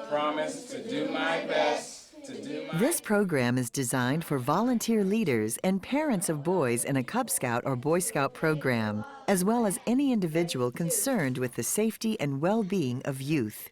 promise to do my best. This program is designed for volunteer leaders and parents of boys in a Cub Scout or Boy Scout program, as well as any individual concerned with the safety and well-being of youth.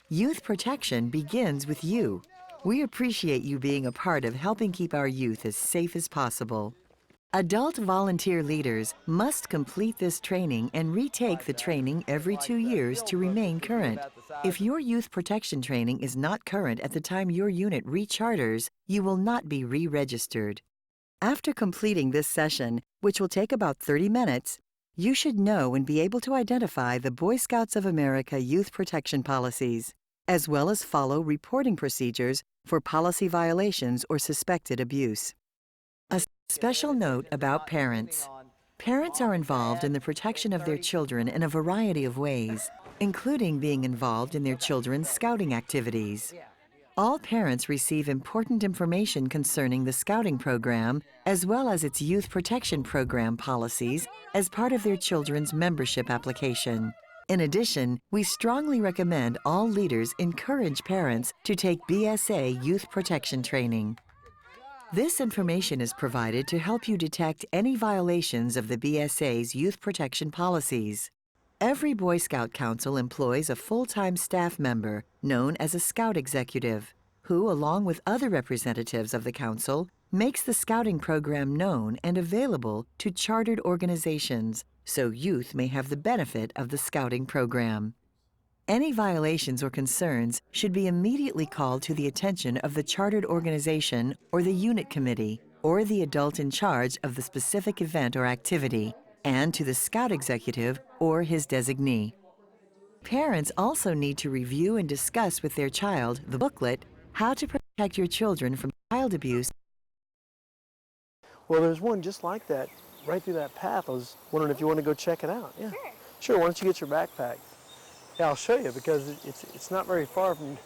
Youth protection begins with you. We appreciate you being a part of helping keep our youth as safe as possible. Adult volunteer leaders must complete this training and retake the training every 2 years to remain current. If your youth protection training is not current at the time your unit recharters, you will not be re-registered. After completing this session, which will take about 30 minutes, you should know and be able to identify the Boy Scouts of America youth protection policies, as well as follow reporting procedures for policy violations or suspected abuse. A special note about parents. Parents are involved in the protection of their children in a variety of ways, including being involved in their children's scouting activities. All parents receive important information concerning the Scouting program, as well as its Youth Protection Program policies, as part of their children's membership application. In addition, we strongly recommend all leaders encourage parents to take BSA Youth Protection Training. This information is provided to help you detect any violations of the BSA's youth protection policies. Every Boy Scout Council employs a full-time staff member known as a Scout Executive, who, along with other representatives of the Council, makes the Scouting program known and available to chartered organizations so youth may have the benefit of the Scouting program. Any violations or concerns should be immediately called to the attention of the chartered organization or the unit committee or the adult in charge of the specific event or activity, and to the Scout Executive or his designee. Parents also need to review and discuss with their child the booklet, How to Protect Your Children from Child Abuse. Well, there's one just like that right through that path. I was wondering if you want to go check it out. Yeah. Sure, why don't you get your backpack? Yeah, I'll show you because it's not very far from... When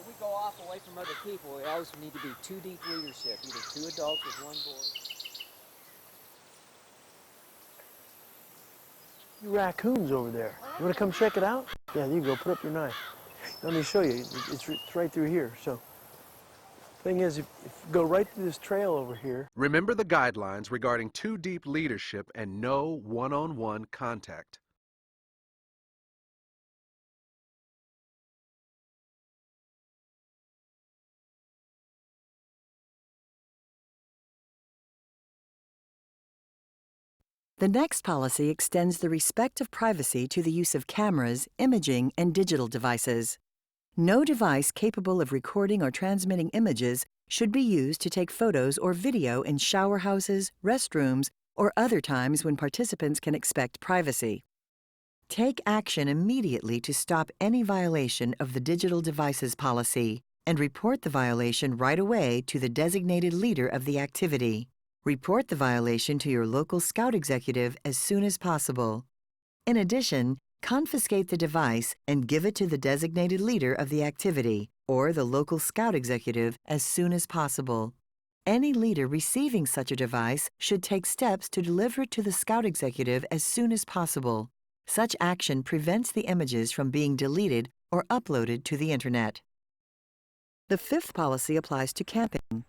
we go off away from other people, we always need to be 2 deep leadership, either 2 adults with 1 boy. Raccoons over there. You want to come check it out? Yeah, you go. Put up your knife. Let me show you. It's right through here. So, thing is, if you go right through this trail over here. Remember the guidelines regarding 2 deep leadership and no one-on-one contact. The next policy extends the respect of privacy to the use of cameras, imaging, and digital devices. No device capable of recording or transmitting images should be used to take photos or video in shower houses, restrooms, or other times when participants can expect privacy. Take action immediately to stop any violation of the digital devices policy and report the violation right away to the designated leader of the activity. Report the violation to your local Scout Executive as soon as possible. In addition, confiscate the device and give it to the designated leader of the activity or the local Scout Executive as soon as possible. Any leader receiving such a device should take steps to deliver it to the Scout Executive as soon as possible. Such action prevents the images from being deleted or uploaded to the Internet. The 5th policy applies to camping.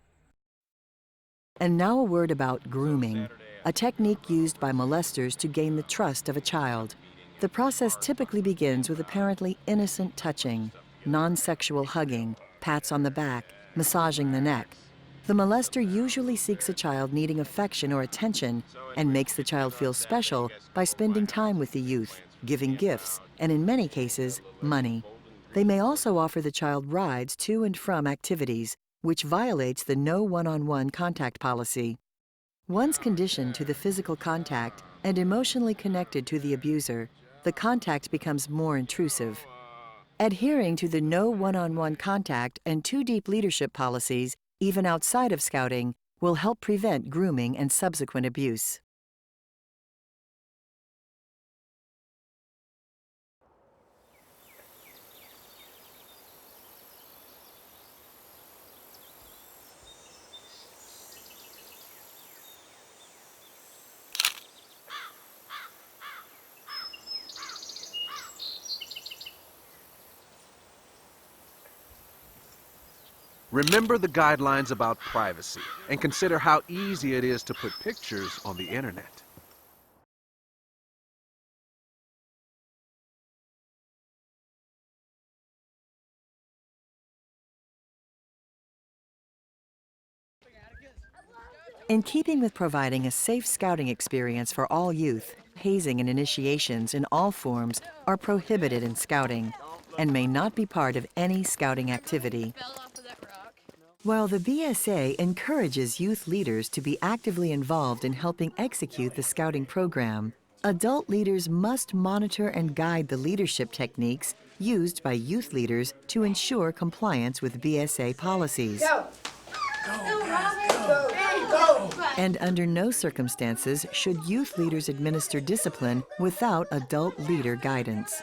And now a word about grooming, a technique used by molesters to gain the trust of a child. The process typically begins with apparently innocent touching, non-sexual hugging, pats on the back, massaging the neck. The molester usually seeks a child needing affection or attention and makes the child feel special by spending time with the youth, giving gifts, and in many cases, money. They may also offer the child rides to and from activities, which violates the no one-on-one contact policy. Once conditioned to the physical contact and emotionally connected to the abuser, the contact becomes more intrusive. Adhering to the no one-on-one contact and 2 deep leadership policies, even outside of Scouting, will help prevent grooming and subsequent abuse. Remember the guidelines about privacy and consider how easy it is to put pictures on the internet. In keeping with providing a safe scouting experience for all youth, hazing and initiations in all forms are prohibited in scouting and may not be part of any scouting activity. While the BSA encourages youth leaders to be actively involved in helping execute the scouting program, adult leaders must monitor and guide the leadership techniques used by youth leaders to ensure compliance with BSA policies. And under no circumstances should youth leaders administer discipline without adult leader guidance.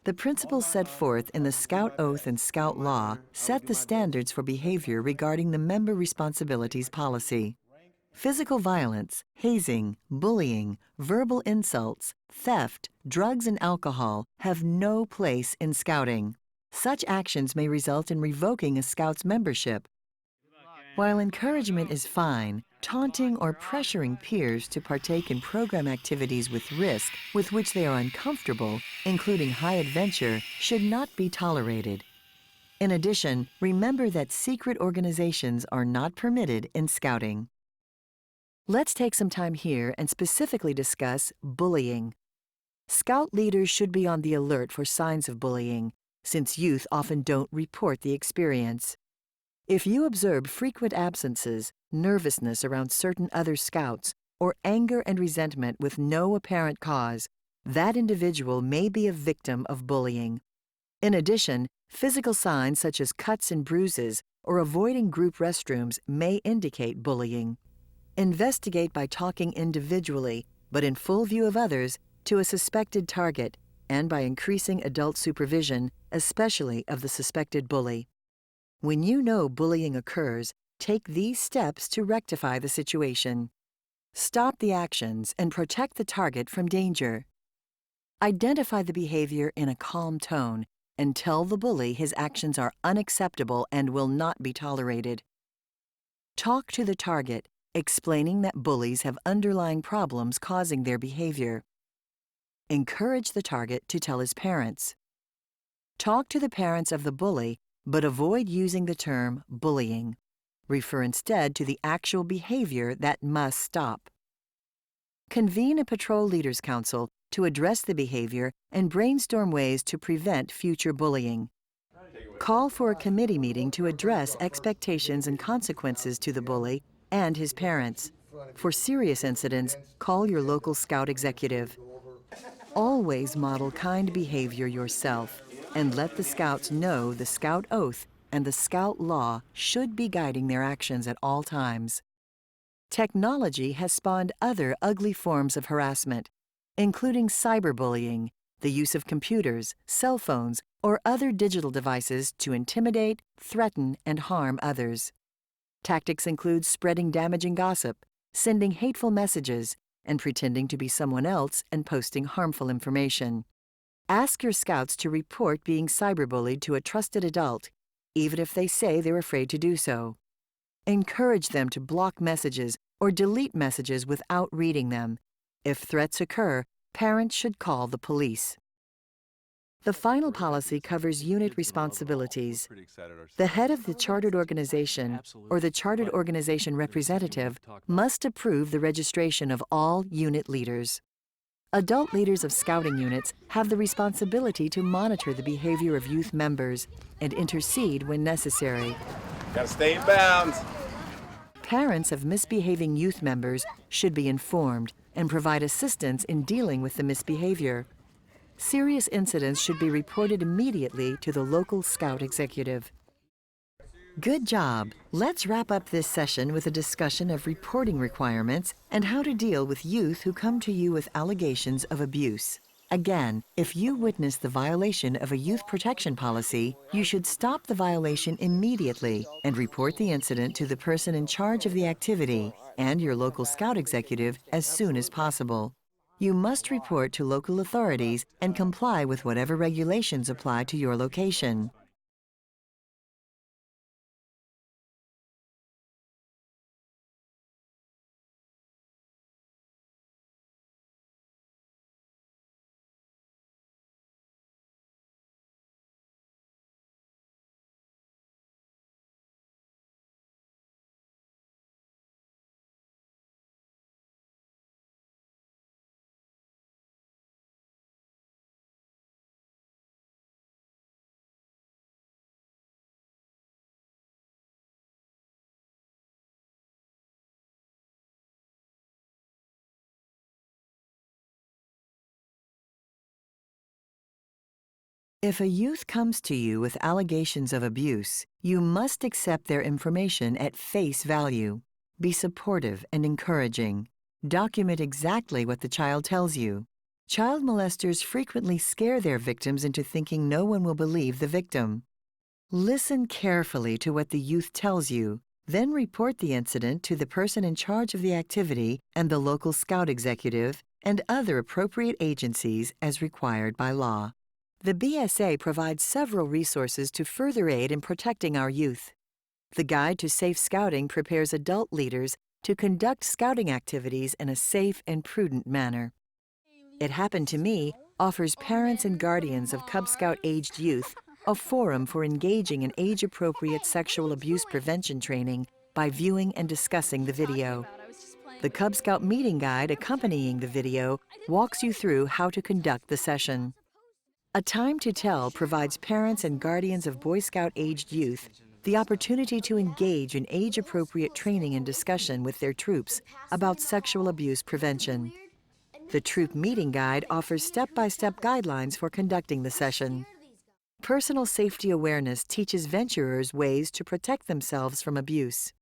The principles set forth in the Scout Oath and Scout Law set the standards for behavior regarding the member responsibilities policy. Physical violence, hazing, bullying, verbal insults, theft, drugs, and alcohol have no place in scouting. Such actions may result in revoking a Scout's membership. While encouragement is fine, taunting or pressuring peers to partake in program activities with risk with which they are uncomfortable, including high adventure, should not be tolerated. In addition, remember that secret organizations are not permitted in scouting. Let's take some time here and specifically discuss bullying. Scout leaders should be on the alert for signs of bullying, since youth often don't report the experience. If you observe frequent absences, nervousness around certain other scouts, or anger and resentment with no apparent cause, that individual may be a victim of bullying. In addition, physical signs such as cuts and bruises or avoiding group restrooms may indicate bullying. Investigate by talking individually, but in full view of others, to a suspected target, and by increasing adult supervision, especially of the suspected bully. When you know bullying occurs, take these steps to rectify the situation. Stop the actions and protect the target from danger. Identify the behavior in a calm tone and tell the bully his actions are unacceptable and will not be tolerated. Talk to the target, explaining that bullies have underlying problems causing their behavior. Encourage the target to tell his parents. Talk to the parents of the bully, but avoid using the term bullying. Refer instead to the actual behavior that must stop. Convene a patrol leaders' council to address the behavior and brainstorm ways to prevent future bullying. Call for a committee meeting to address expectations and consequences to the bully and his parents. For serious incidents, call your local Scout executive. Always model kind behavior yourself, and let the Scouts know the Scout Oath and the Scout Law should be guiding their actions at all times. Technology has spawned other ugly forms of harassment, including cyberbullying, the use of computers, cell phones, or other digital devices to intimidate, threaten, and harm others. Tactics include spreading damaging gossip, sending hateful messages, and pretending to be someone else and posting harmful information. Ask your Scouts to report being cyberbullied to a trusted adult, even if they say they're afraid to do so. Encourage them to block messages or delete messages without reading them. If threats occur, parents should call the police. The final policy covers unit responsibilities. The head of the chartered organization or the chartered organization representative must approve the registration of all unit leaders. Adult leaders of scouting units have the responsibility to monitor the behavior of youth members and intercede when necessary. Gotta stay in bounds. Parents of misbehaving youth members should be informed and provide assistance in dealing with the misbehavior. Serious incidents should be reported immediately to the local Scout executive. Good job! Let's wrap up this session with a discussion of reporting requirements and how to deal with youth who come to you with allegations of abuse. Again, if you witness the violation of a youth protection policy, you should stop the violation immediately and report the incident to the person in charge of the activity and your local Scout executive as soon as possible. You must report to local authorities and comply with whatever regulations apply to your location. If a youth comes to you with allegations of abuse, you must accept their information at face value. Be supportive and encouraging. Document exactly what the child tells you. Child molesters frequently scare their victims into thinking no one will believe the victim. Listen carefully to what the youth tells you, then report the incident to the person in charge of the activity and the local scout executive and other appropriate agencies as required by law. The BSA provides several resources to further aid in protecting our youth. The Guide to Safe Scouting prepares adult leaders to conduct scouting activities in a safe and prudent manner. It Happened to Me offers parents and guardians of Cub Scout-aged youth a forum for engaging in age-appropriate sexual abuse prevention training by viewing and discussing the video. The Cub Scout meeting guide accompanying the video walks you through how to conduct the session. A Time to Tell provides parents and guardians of Boy Scout-aged youth the opportunity to engage in age-appropriate training and discussion with their troops about sexual abuse prevention. The Troop Meeting Guide offers step-by-step guidelines for conducting the session. Personal safety awareness teaches venturers ways to protect themselves from abuse.